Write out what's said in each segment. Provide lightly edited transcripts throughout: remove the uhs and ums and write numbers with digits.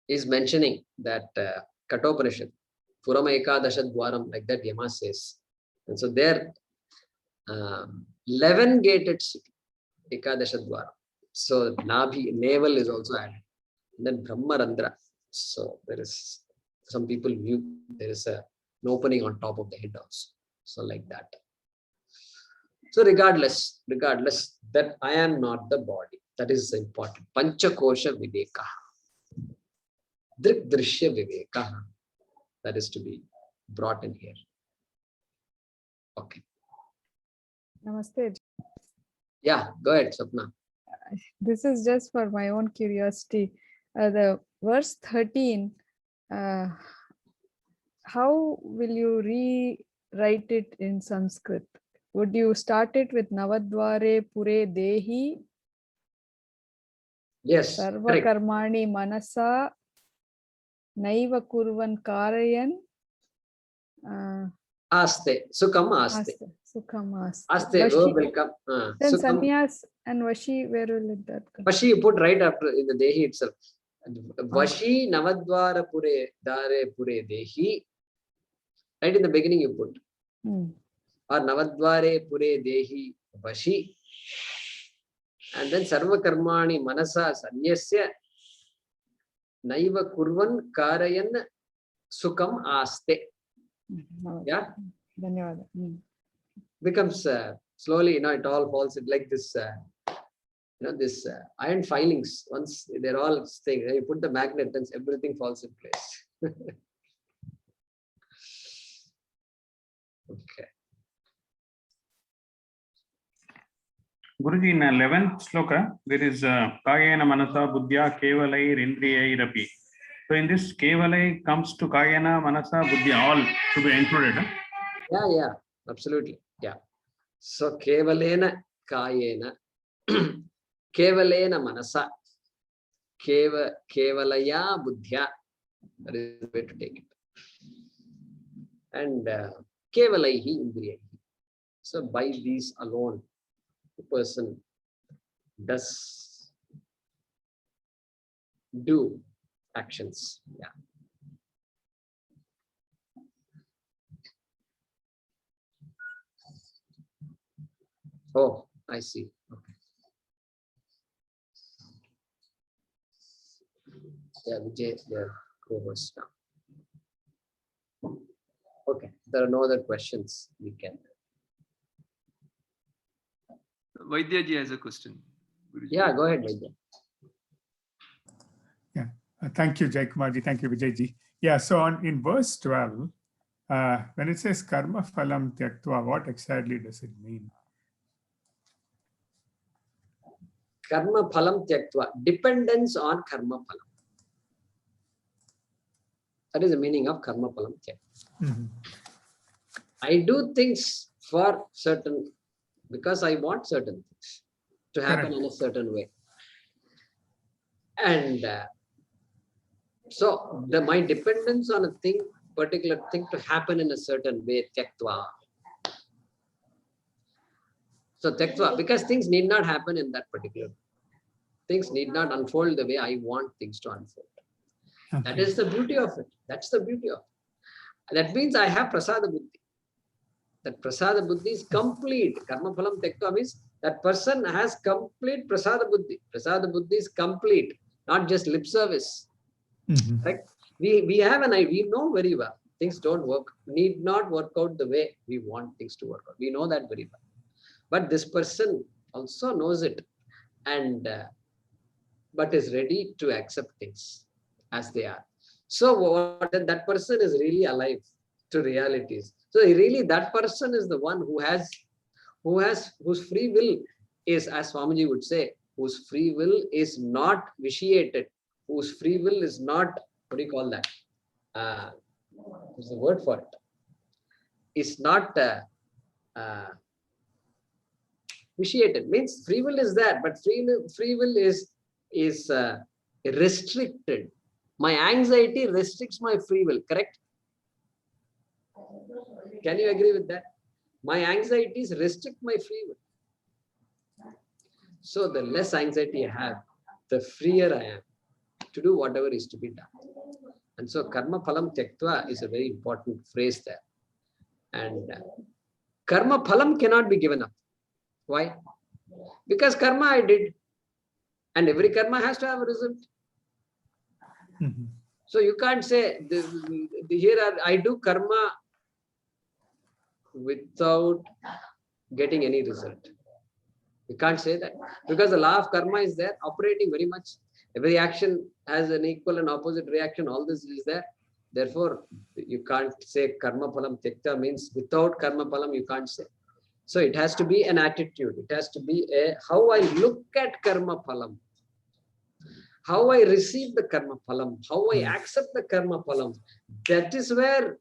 is mentioning that Kathopanishad, Purama Ekadasha Dwaram, like that Yama says. And so there, 11 gated city, Ekadasha Dwaram. So navel is also added. And then Brahmarandra. So there is, some people view there is an opening on top of the head also. So like that. So regardless that I am not the body. That is important. Panchakosha Viveka. Drik Drishya Viveka. That is to be brought in here. Okay. Namaste. Yeah, go ahead, Sapna. This is just for my own curiosity. The verse 13, how will you rewrite it in Sanskrit? Would you start it with Navadvare Pure Dehi? Yes. Sarva Karmani Manasa Naiva Kurvan Karayan Aste. Sukham Aste. Sukham Aste. Aste, verb will come. Then Sannyas and Vashi, where will that come? Vashi you put right after in the Dehi itself. Vashi Navadvara Pure Dare Pure Dehi. Right in the beginning you put. Or Navadvare Pure Dehi Vashi. And then Sarva Karmani Manasa Sanyasya Naiva Kurvan Karayan Sukham Aste. Yeah? Becomes slowly, it all falls like this, this iron filings. Once they're all staying, you put the magnet, then everything falls in place. Okay. Guruji, in 11th sloka, there is Kayena Manasa Buddhya Kevalai Rindriyairapi. So in this, Kevalai comes to Kayena Manasa Buddhya, all to be included. Huh? Yeah, absolutely. Yeah. So Kevalena Kayena Kevalena Manasa Kevalaya Buddhya. That is the way to take it. And Kevalaihi Indriyahi. So by these alone, the person does do actions. Yeah. Oh, I see. Okay. Yeah, Vijay, they're co-host now. Okay, there are no other questions. We can. Vaidyaji has a question. Guruji. Yeah, go ahead, Vaidya. Yeah, thank you, Jai Kumarji. Thank you, Vijayji. Yeah, so in verse 12, when it says karma phalam tyaktva, what exactly does it mean? Karma phalam tyaktva, dependence on karma phalam. That is the meaning of karma phalam tyaktva. I do things for certain, because I want certain things to happen in a certain way. And so my dependence on a thing, particular thing to happen in a certain way, tyaktva. So tyaktva, because things need not happen in that particular way. Things need not unfold the way I want things to unfold. Okay. That is the beauty of it. That's the beauty of it. That means I have prasada buddhi. That prasada buddhi is complete. Karma phalam tyaktva means that person has complete prasada buddhi. Prasada buddhi is complete, not just lip service. Right? We have an idea, we know very well. Things don't work, need not work out the way we want things to work out. We know that very well. But this person also knows it, and but is ready to accept things as they are. So that person is really alive to realities. So really that person is the one whose free will is, as Swamiji would say, whose free will is not vitiated, whose free will is not, what do you call that? There's a word for it. It's not vitiated. Means free will is there, but free will is restricted. My anxiety restricts my free will, correct? Can you agree with that? My anxieties restrict my free will. So the less anxiety I have, the freer I am. to do whatever is to be done. And so karma phalam tyaktva is a very important phrase there. And karma phalam cannot be given up. Why? Because karma I did. And every karma has to have a result. Mhm. So you can't say, I do karma without getting any result. You can't say that. Because the law of karma is there, operating very much. Every action has an equal and opposite reaction. All this is there. Therefore, you can't say karma phalam tyakta means without karma phalam, you can't say. So it has to be an attitude. It has to be how I look at karma phalam. How I receive the karma phalam, how I accept the karma phalam. That is where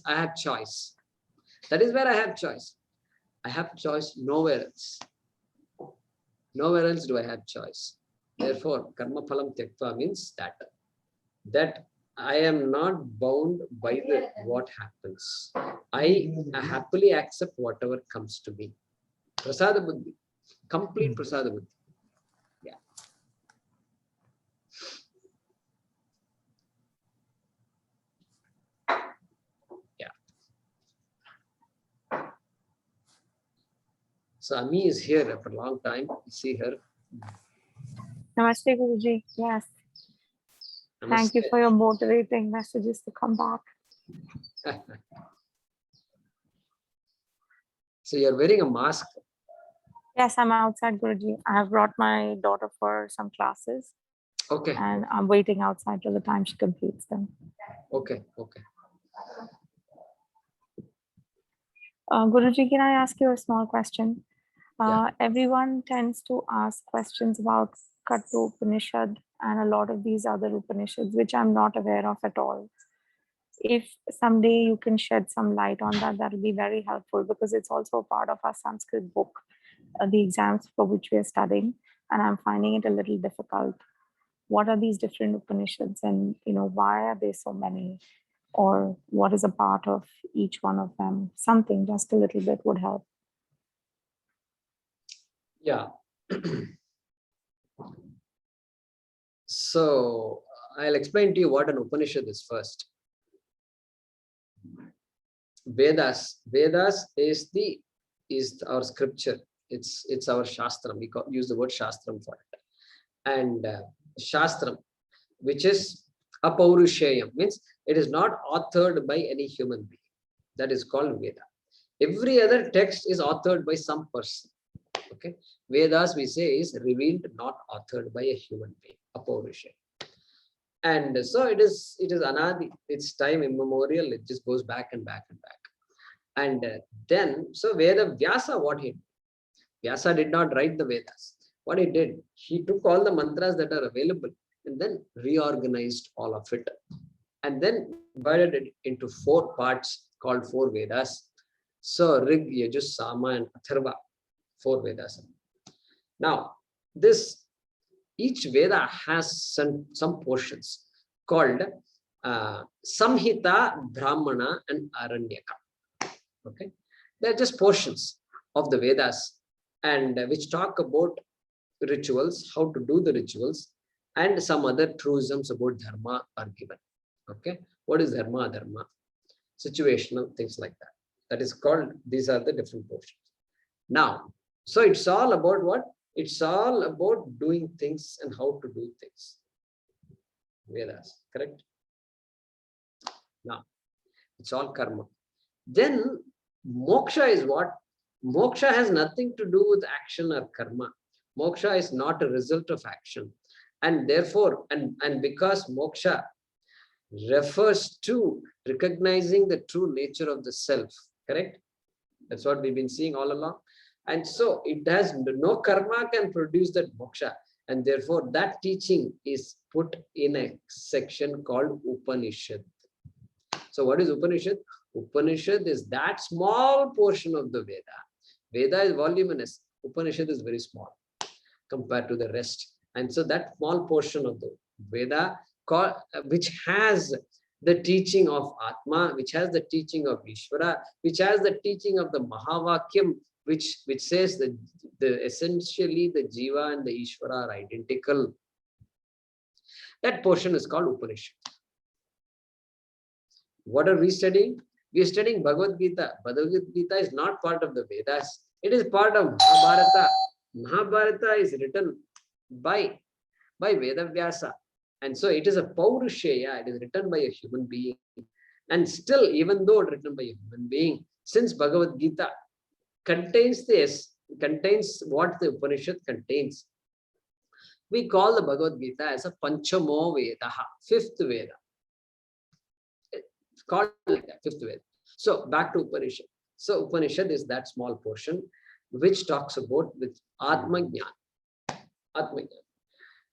I have choice. That is where I have choice. I have choice nowhere else. Nowhere else do I have choice. Therefore, karma phalam tyaktva means that I am not bound by what happens. I happily accept whatever comes to me. Prasada buddhi, complete prasada buddhi. So Ami is here after a long time. See her. Namaste, Guruji. Yes. Namaste. Thank you for your motivating messages to come back. So you're wearing a mask. Yes, I'm outside, Guruji. I have brought my daughter for some classes. Okay. And I'm waiting outside till the time she completes them. Okay. Okay. Guruji, can I ask you a small question? Yeah. Everyone tends to ask questions about Kattu Upanishad and a lot of these other Upanishads, which I'm not aware of at all. If someday you can shed some light on that, that would be very helpful, because it's also a part of our Sanskrit book, the exams for which we are studying, and I'm finding it a little difficult. What are these different Upanishads, and why are there so many, or what is a part of each one of them? Something just a little bit would help. Yeah. So I'll explain to you what an Upanishad is first. Vedas is our scripture. It's our shastram. We use the word shastram for it. And shastram, which is apaurusheyam, means it is not authored by any human being. That is called Veda. Every other text is authored by some person. Okay. Vedas, we say, is revealed, not authored by a human being. Apaurusheyam. And so it is anadi. It's time immemorial. It just goes back and back and back. And then, so Veda Vyasa, what he did? Vyasa did not write the Vedas. What he did, he took all the mantras that are available and then reorganized all of it. And then divided it into 4 parts called 4 Vedas. So Rig, Yajus, Sama, and Atharva, 4 Vedas. Now, each Veda has some portions called Samhita, Brahmana, and Aranyaka. Okay, they're just portions of the Vedas, and which talk about rituals, how to do the rituals, and some other truisms about dharma are given. Okay, what is dharma, dharma, situational, things like that. That is called, these are the different portions. Now, so it's all about what? It's all about doing things and how to do things. Vedas, correct? Now, it's all karma. Then moksha is what? Moksha has nothing to do with action or karma. Moksha is not a result of action. And therefore, and because moksha refers to recognizing the true nature of the self, correct? That's what we've been seeing all along. And so it has no karma can produce that moksha. And therefore that teaching is put in a section called Upanishad. So what is Upanishad? Upanishad is that small portion of the Veda. Veda is voluminous. Upanishad is very small compared to the rest. And so that small portion of the Veda, which has the teaching of Atma, which has the teaching of Ishvara, which has the teaching of the Mahavakyam, which says that essentially the Jiva and the Ishvara are identical. That portion is called Upanishad. What are we studying? We are studying Bhagavad Gita. Bhagavad Gita is not part of the Vedas. It is part of Mahabharata. Mahabharata is written by Vedavyasa. And so it is a Paurusheya. It is written by a human being. And still, even though written by a human being, since Bhagavad Gita contains what the Upanishad contains, we call the Bhagavad Gita as a Panchamo Vedaha, fifth Veda. It's called like that, fifth Veda. So back to Upanishad. So Upanishad is that small portion which talks about with Atma Jnana. Atma Jnana.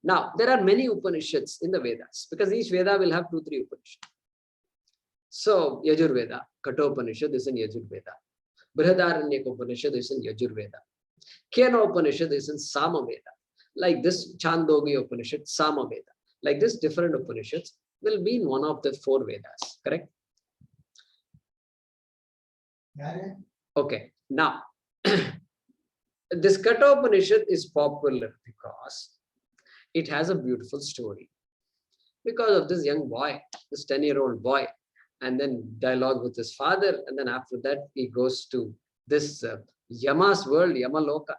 Now, there are many Upanishads in the Vedas because each Veda will have 2-3 Upanishads. So Yajurveda, Kathopanishad is in Yajurveda. Brihadaranyaka Upanishad is in Yajurveda. Kena Upanishad is in Samaveda. Like this Chandogya Upanishad, Samaveda. Like this different Upanishads will be in one of the 4 Vedas, correct? Okay, now this Kathopanishad is popular because it has a beautiful story. Because of this young boy, this 10-year-old boy, and then dialogue with his father, and then after that he goes to this Yama's world, Yamaloka,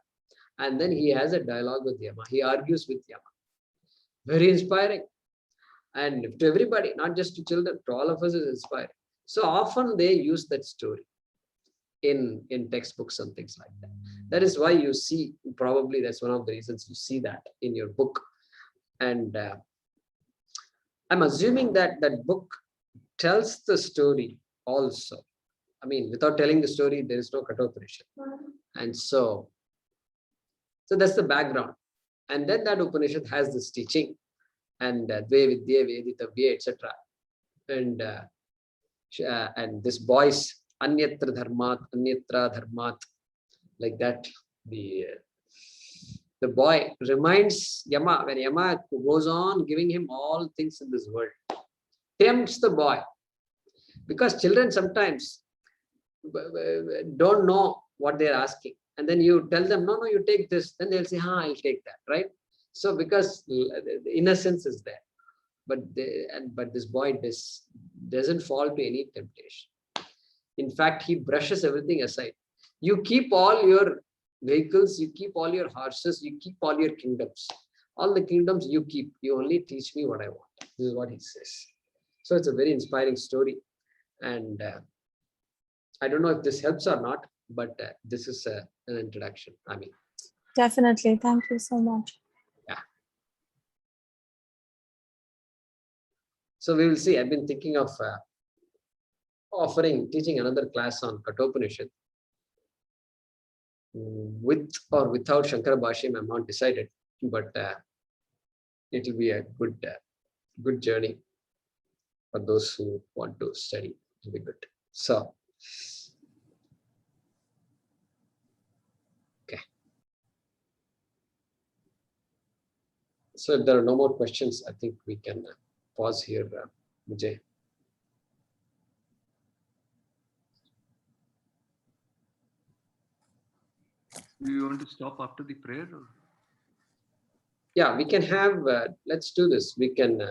and then he has a dialogue with Yama. He argues with Yama. Very inspiring. And to everybody, not just to children, to all of us is inspiring. So often they use that story in textbooks and things like that. That is why you see, probably that's one of the reasons you see that in your book. And I'm assuming that that book tells the story also. I mean, without telling the story, there is no Kathopanishad. And so that's the background. And then that Upanishad has this teaching, and Dve Vidya Veditavya, etc. And this boy's Anyatra Dharmat, like that. The boy reminds Yama, when Yama goes on giving him all things in this world, tempts the boy. Because children sometimes don't know what they're asking. And then you tell them, no, you take this. Then they'll say, I'll take that, right? So because the innocence is there. But this boy doesn't fall to any temptation. In fact, he brushes everything aside. You keep all your vehicles, you keep all your horses, you keep all your kingdoms. All the kingdoms you keep. You only teach me what I want. This is what he says. So it's a very inspiring story. And I don't know if this helps or not, but this is an introduction. I mean, Definitely. Thank you so much. yeah. So we will see. I've been thinking of teaching another class on Kathopanishad. With or without Shankara Bhashyam, I'm not decided, but it will be a good journey for those who want to study. It will be good. So, okay. So if there are no more questions, I think we can pause here, Vijay. Do you want to stop after the prayer? Or? Yeah, we can have, let's do this. We can